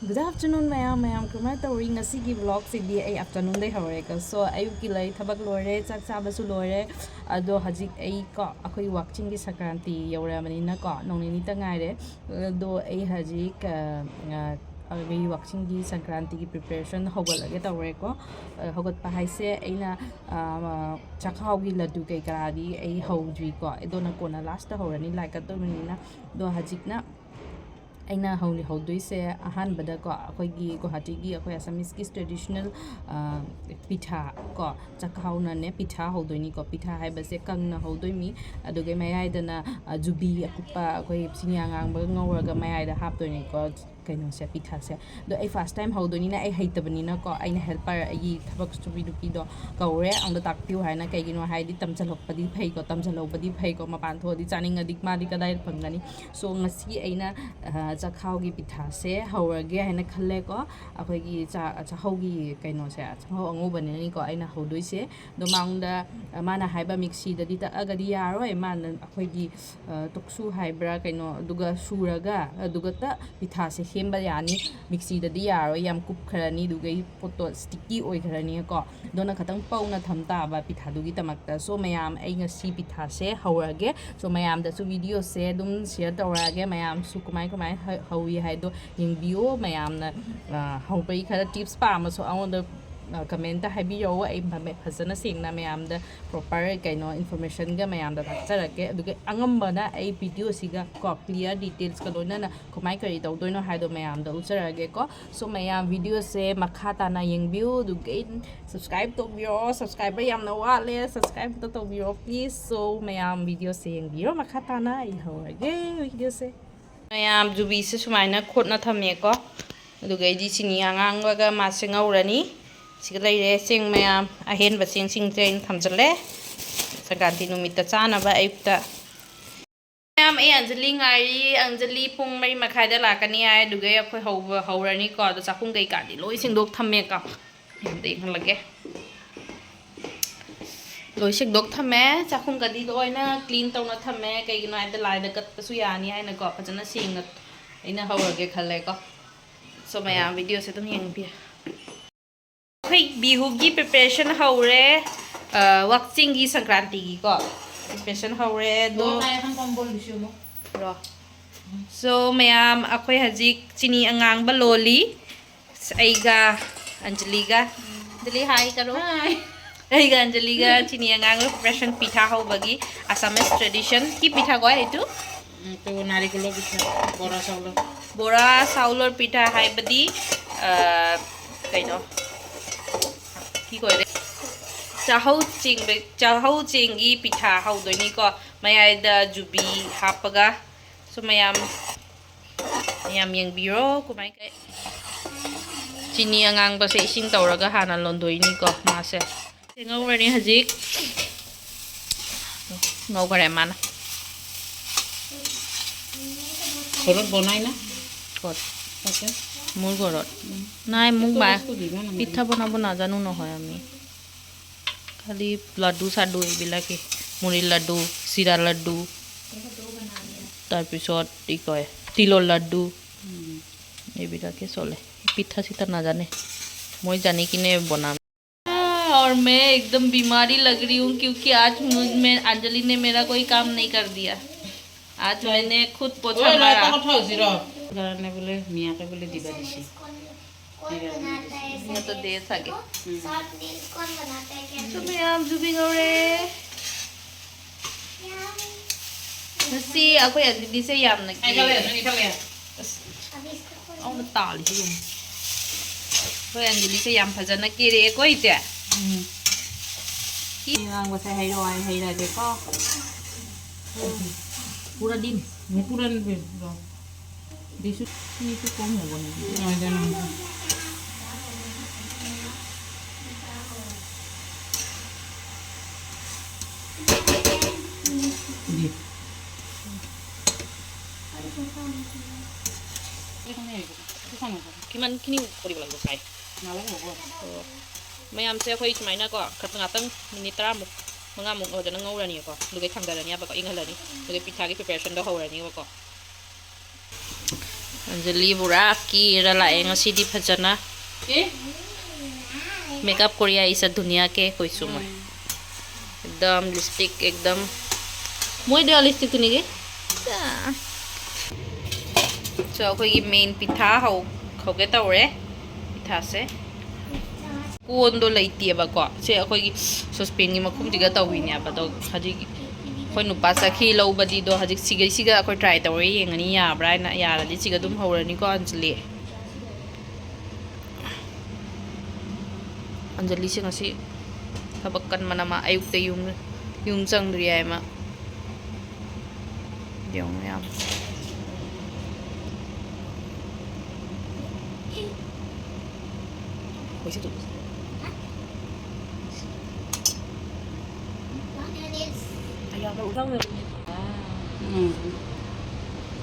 Good afternoon, Mayam. Kumai tawri ngasi gi vlog sidi ay afternoon day hore ka. So ayuk ki lai thabak lore, chak chabasu lore. Ado hajik ay ko akoi watching gi Sankranti yaura manina ko nong ni ta ngai re. Do ay hajik ay watching gi Sankranti gi preparation hogal lage tawre ko. Hogat pa haise ay na chakhaw gi laddu kay karadi ay hawjui ko. Ado na ko na last ta hore ni like to manina do hajik na aina hawli hawdoise ahan bada ko akoigi Guwahati gi akoi Assamese ki traditional pitha ko chakhaw na ne pitha hawdoini ko pitha haibase kangna hawdoimi adugai mayaidana jubi akupa akoi sinyangang ba ngawraga mayada hapdoini ko kaino se pitha se do ai first time hawdoini na ai haitabani na ko aina helper ai thabak stubi dupi do kaure ang da takpiu haina kaigino haidi tamchalokpadi phai ko tamchalobadi phai ko mapan thodi chaning adik madi kadai phangani so ngasi aina chakhaw gi pitha se hawrage haina khalle ko akoi gi chakhaw gi kaino se chakhaw angobani ni ko aina hawdoise do mangda mana haiba mixi da di ta agadi yaroi man akoi gi toksu haibra kaino duga suraga duga ta pitha se hemba yani mixi da di yaroi yam kup kharani dugai poto sticky oi kharani ko dona khatang pauna thamta ba pitha dugi tamakta so mayam ai ngasi pitha se hawrage so mayam da su video se dum share tawrage mayam su kumai hawi haido yengbiyo mayam na hawbai khara tips pa ma so awon comment ta habiyo ai phasana singna mayam da proper kaino information ga mayam da takcharake aduga angamba na ai video siga ko clear details ka loina na kumai kari tawdoino haido mayam da ucharage ko so mayam video se makhata na yengbiyo dugai subscribe to biyo subscriber yam na wale subscribe to biyo please so mayam video se yengbiyo makhata na ai hawage video se mayam jubi se sumaina khotna thame ko adugai di chini angang ga ma se ngaurani sigalai sing mayam ahen ba sing train thamjale Sankranti numita chana ba ayukta mayam ai anjali pung mai makhai da lakani ai dugai akhoi hawrani ko da chakung kai ka di loi singdok thamme ka yam dei lage loi singdok thamme chakung ka di loi na clean tawna thamme kai gino ai da lai da kat su yani ai na ko phajana sing na aina hawrage khalle ko so mayam video se tum yeng pi bihugi preparation haure watching gi Sankranti gi ko preparation haure do ro so mayam akoi hajik chini angang ba loli aiga anjali ga dili hi karo hi aiga anjali ga chini angang preparation pitha ho bagi Assamese tradition ki pitha ko etu to narikolo pitha bora saulor pitha hai badi kaino ki koi chahau ching gi pitha hawdoi ko mayai da jubi hapaga so mayam yang biro kumai kai chini angang ba se ising tawraga hana londoi ni ko ma se ngawra ni hajik ngawra mana khorot bonai na khot okay মোৰ ঘৰত নাই মোক বা পিঠা বনাব নাজানো নহয় আমি খালি লাড্ডু সাড্ডু এইবিলাকে মুড়িৰ লাড্ডু চিৰা লাড্ডু তাৰপিছত কি কয় তিলৰ লাড্ডু এইবিলাকে চলে পিঠা চিঠা নাজানে মই জানি কিনে বনাম और मैं एकदम बीमारी लग रही हूँ क्योंकि आज मुझ में अंजलि ने मेरा कोई काम नहीं कर दिया आज मैंने खुद पोछा मारा কাৰণে বলে মিয়াকে বলে দিবা দিছি ये तो दे सके तो मैं आप जुबी गौरे नसी aku ya di se yam na ki au na ta li yung ko ya di se yam phajana ki re ko ite ki ang wa sai hai ra de ko pura din ne puran be disu ni tu kom ho bone ada na di kiman kini kori balang sai nala ho mayam se khoi chmaina ko khatngatang minute 30 mangamuk o dana ngawrani ko dugai khangdarani ba ko inghalani dugai pitha gi preparation do hawrani ko Anjali pura kira lae ngasidi phajana makeup korea isa dunia ke koisu moi ekdam lipstick ekdam moi de lipstick tuni ge so koi gi main pitha hau khoge tawre pitha se kon do leiti ba ko se koi gi suspen gi makhum diga tawi ne ba do haji koi nu pa sakhi lo badi do haji siga koi try tawre yengani ya bra na ya la di siga dum haurani ko Anjali Anjali sing asi thabakan manama ayuk te yung chang riya ma yong yam Hoy situ Ayaw ka utang na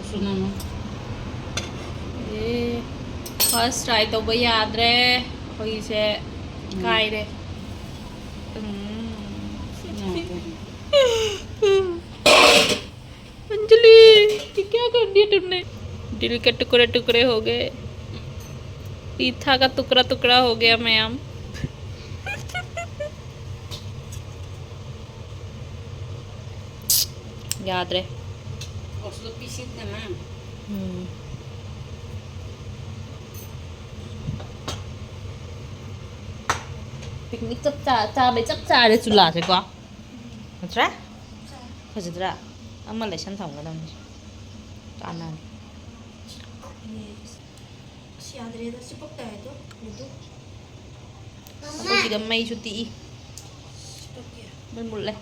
Usun na no. First try to ba yadre hoy se kai de Anjali ये क्या कर दिया तुमने दिल के टुकड़े टुकड़े हो गए पीठा का टुकड़ा टुकड़ा हो गया मैम याद रहे Oslo pisit na na. picnic cha bai chắc cha để chula thế quá ra phải chứ ra amma lại sẵn thòng cái đâu ăn này aku juga mai cuti bên một lên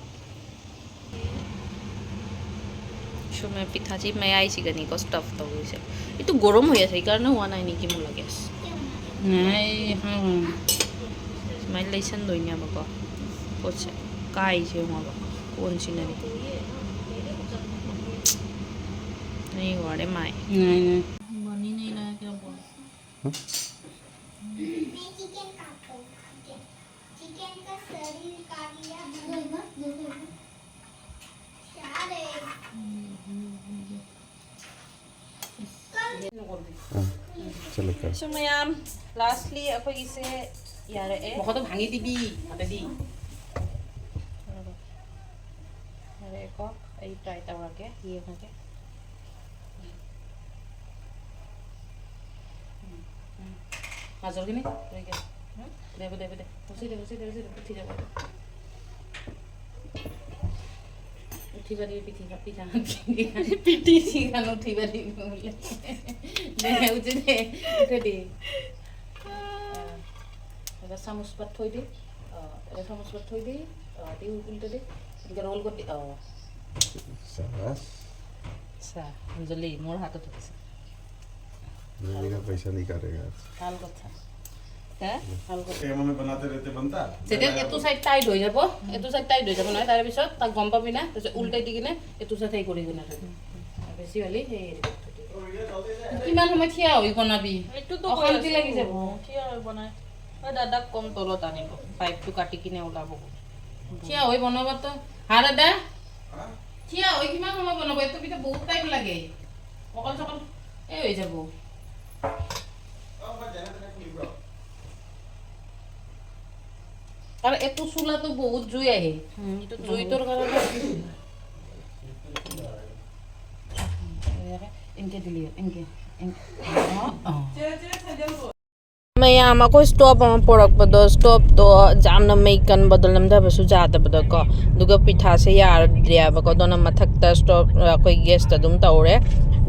cuma pitha sih mai ai sih gani ko stuff to sih itu gorom ya sih karena warna ini gimana guys Nay ha. mai lesson doi nya ba ko ko se kai se ma ba kon sin ni नहीं वाले my Nay. बनी नहीं ना क्या बोल chicken का शरीर काट लिया चलो कर so mayam lastly ako ise yare Bako to bhangi dibi. Mata di. yare ko ai try tawra ke ye ke Mazor gini. debe usi de uthi jabo Uthi bari pithi pithi si kan uthi bari bole. de uthi de uthi de Ada samus pat thoi de. Ada samus pat thoi de. Te ulte de. Inka roll kor de. शाबाश sa Anjali mor hato to मेरा पैसा नहीं करेगा Hal kotha. ha Hal kotha. टेमा में बनाते रहते बनता Setya etu side tight hoi jabo. Etu side tight hoi jabo na tar bisot ta gom pabi na. Tase ultai di kine etu side ei kori gina. Besi holi ei. Kiman সময় থিয়া হই বনাবি এইটো তো অশান্তি লাগি যাব থিয়া হৈ বনাই দাদা কম তলত আনিব পাইপটো কাটি কিনে ওলাব থিয়া হই বনাব তো হা দাদা থিয়া হই কিমান সময় বনাব এটো পিঠা বহুত টাইম লাগে অকল সকল এই হৈ যাব আর এটো চুলা তো বহুত জুই আহে জুইটোর কারণে ইনকে দিলি ইনকে mayam ako stop ang porakpado stop to jamna may kanbado lamdabasu jadabado ko duga pitha se yardriaba ko dona mathakta stop koi guest adum tawre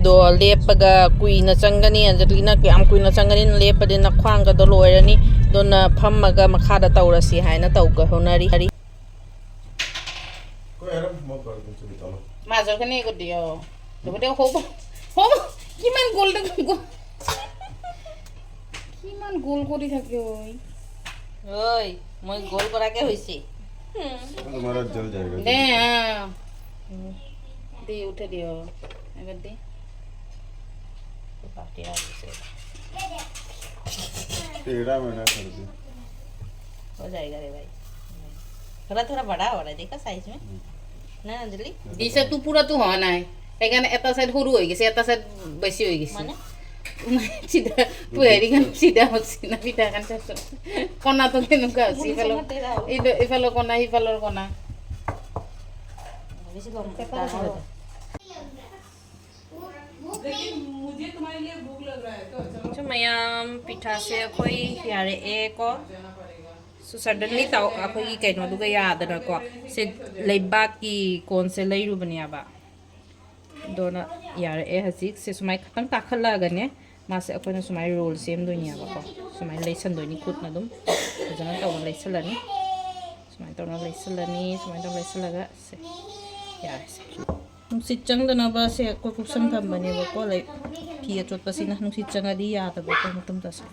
do lepaga kuina changani Anjali na kyam kuina changani lepade na khwang ga do loirani dona phammaga makhada tawrasi haina tawga honari कोई हरम मो कर दो चलो चलो মাজৰ খিনি কৰি দিও লগতে হ'ব হ'ব কিমান গোল কিমান গোল কৰি থাকে ঐ oi moi gol korake hoisi तुम्हारा जल जाएगा দে দে উঠে দিও এবাৰ দে party aise टेढ़ा मेढ़ा कर दे हो जाएगा रे भाई थोड़ा थोड़ा बड़ा हो रहा है देखा साइज में ना Anjali দিছে তো পুৰা তো হোৱা নাই সেইকাৰণে এটা সাইড সৰু হৈ গৈছে এটা সাইড বেছি হৈ গৈছে মানে Sida, pwede kan sida magsina pita kan sa kona to kinung ka si falo. Ifalo kona ifalo kona. So mayam pitha se koi yare e ko so suddenly taw akoi kai no duga ya da ko se leiba ki kon se leiru bania ba dona yare e hasik se sumai khatang ta khala ga ne ma se akoi na sumai roll sem do nya ba ko sumai leisan do ni kut na dum jana taw leisalani sumai taw na leisalani sumai taw leisalaga se yare se nung sit chang da na ba se ko kusam tham bane ba ko lai phi chot pa sina nung sit chang adi ya ta ba ko mutum ta sa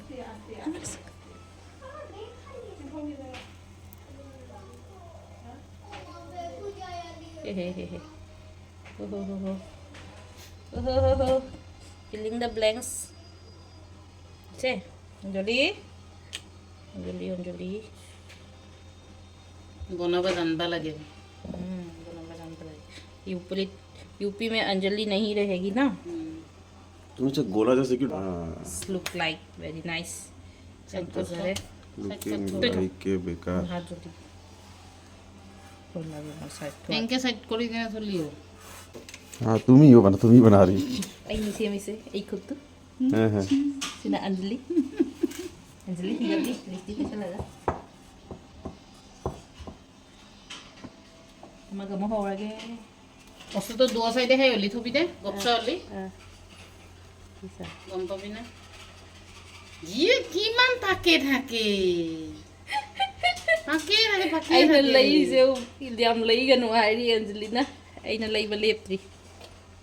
filling the blanks. Say, Anjali. गोना बजानता लगे गोना बजानता लगे UP में अंजलि नहीं रहेगी ना तुम्हें से गोला जैसे क्यों look like very nice looking like के बेकार हाथ जोड़ी इनके साइड कोड़ी देना तो लियो हाँ तुम ही हो बना तुम ही बना रही आई मिसे आई खुद तो हाँ सिना अंजलि हिगली लिस्टी कैसा लगा मग होगे बस्तु तो दो साइडे है ओली थोपी दे गपसा ओली गम पाबी ना ये किमान ताके थाके अꯩꯅ ꯂꯩꯁꯦ ꯌꯥꯝ ꯂꯩꯒꯅꯨ ꯍꯥꯏꯔꯤ ꯑꯟꯖꯂꯤꯅ ꯑꯩꯅ ꯂꯩꯕ ꯂꯦꯞꯇ꯭ꯔꯤ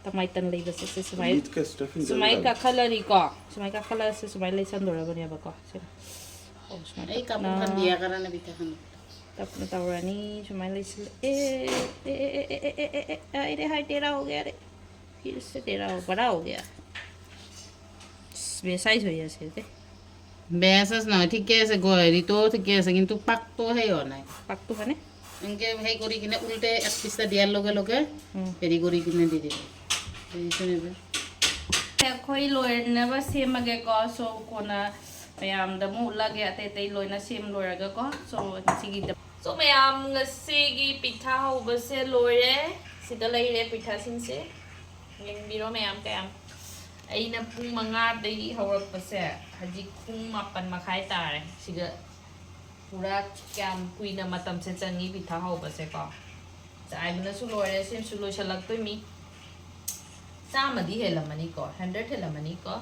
ꯇꯃꯥꯏꯇꯟ ꯂꯩꯕꯁꯦ ꯁꯦ ꯁꯨꯃꯥꯏ ꯀꯥꯈꯠꯂꯅꯤꯀꯣ ꯁꯨꯃꯥꯏ ꯀꯥꯈꯠꯂꯁꯦ ꯁꯨꯃꯥꯏ ꯂꯩꯁꯟꯗꯣꯔꯕꯅꯦꯕꯀꯣ ꯁꯤꯅ ꯑꯩ ꯀꯥꯞꯄ ꯈꯟꯗꯤꯌꯥ ꯀꯔꯅ ꯕꯤꯇꯥ ꯈꯟ तपना तवरानी सुमाई लैसल अरे हाय टेढ़ा हो गया रे फिर से टेढ़ा हो बड़ा हो गया बेसाइज हो जैसे थे बेसाइज ना ठीक है से गोरी तो ठीक है से किंतु पक तो है और नहीं पक तो है इनके है गोरी किने उल्टे एक पिस्ता दिया लोगे फेरी गोरी किने दे दे सुने बे कोई लोयरना बस सेम मगे को सो कोना mayam da mu lage ate te loina sim loiraga ko so sigi da so mayam ngasigi pitha houba se loire sida leire pitha sin se yengbiro mayam kayam aina pung manga dai hawak pa se haji pung 8 makhai tare siga pura kyam kuina matam se changi pitha houba se ko sa ai bna su loire sim su lo chalak to mi samadi helamani ko 100 helamani ko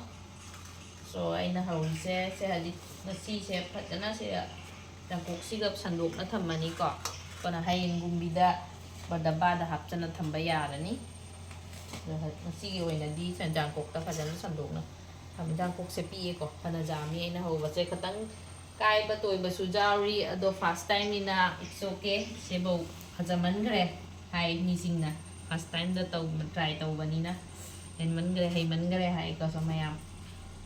so aina hawise se hadi nasi se phatana se tangkok sigap sandok na thammani ko pana hayin gumbida badaba da hapchana thamba yarani nasi gi oina di sanjangkok ta phajana sandok na thamjangkok se pi ko phana jami aina hawa se khatang kai ba toy ba su jawri ado first time ni na it's okay se bo hajaman gre hai ni singna first time da taw try taw bani na en man gre hai man gre hai ko so mayam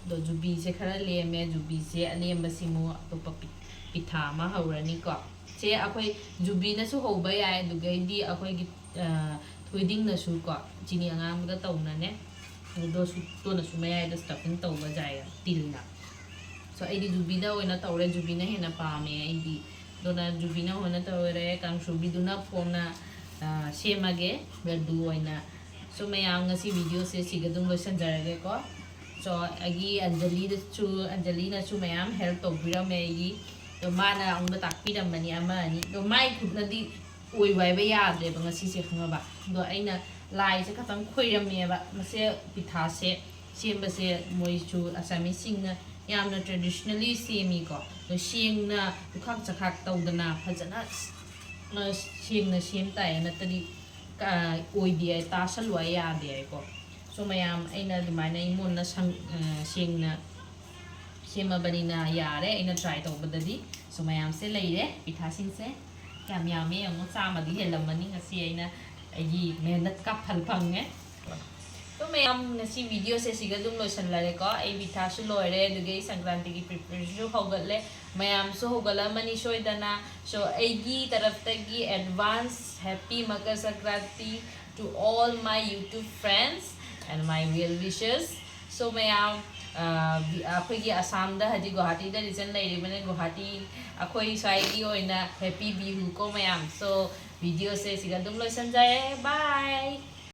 do jubi se khara le me jubi se alem basimu to pitha ma haurani ko se akoi jubi na su hoba ya du gai di akoi gi thoiding na su ko chini angam da tauna ne do su to na su mai da stuffing to ba jaya tilna so ai di jubi da oina tawre jubi na hena pa me ai di do na jubi na hona tawre kang subi du na phona semage du oina so mayam ngasi video se sigadung lo sanjarage ko so agi Anjali na chu mayam help to bira me agi to mana ang batak pidam mani ama ni do mai khut na di oi wai ba ya de ba ngasi se khanga ba do aina lai se khatang khoiram me ba mase pitha se sem ba se moi chu asami sing na yam na traditionally semi ko do sing na khak chakhak tawdana phajana na sing na sem tai na tadi oi di ta salwa ya de ko so mayam aina dumana imon na sing na sema bani na yare aina try to badadi so mayam se leire pitha sing se kam yame ang sa ma di helamani ngasi aina agi mehnat ka phal phang so mayam ngasi video se sigadum lo san lare ko ai pitha su loire duge Sankranti ki preparation hogalle mayam so hogala mani soidana so agi taraf tagi advance happy makar Sankranti to all my YouTube friends and my well wishes so mayam ꯑꯩꯈꯣꯏꯒꯤ ꯑꯁꯥꯝꯗ ꯍꯧꯖꯤꯛ ꯒꯨꯋꯥꯍꯥꯇꯤꯗ region ꯂꯩꯔꯤꯕꯅꯦ Guwahati ꯑꯩꯈꯣꯏ ꯁ꯭ꯋꯥꯏꯒꯤ ꯑꯣꯏꯅ happy Bihu ꯀꯣ ꯃꯌꯥꯝ ꯁꯣ ꯚꯤꯗꯤꯑꯣꯁꯦ ꯁꯤꯒ ꯑꯗꯨꯝ ꯂꯣꯏꯁꯤꯟꯖꯔꯦ ꯕꯥꯏ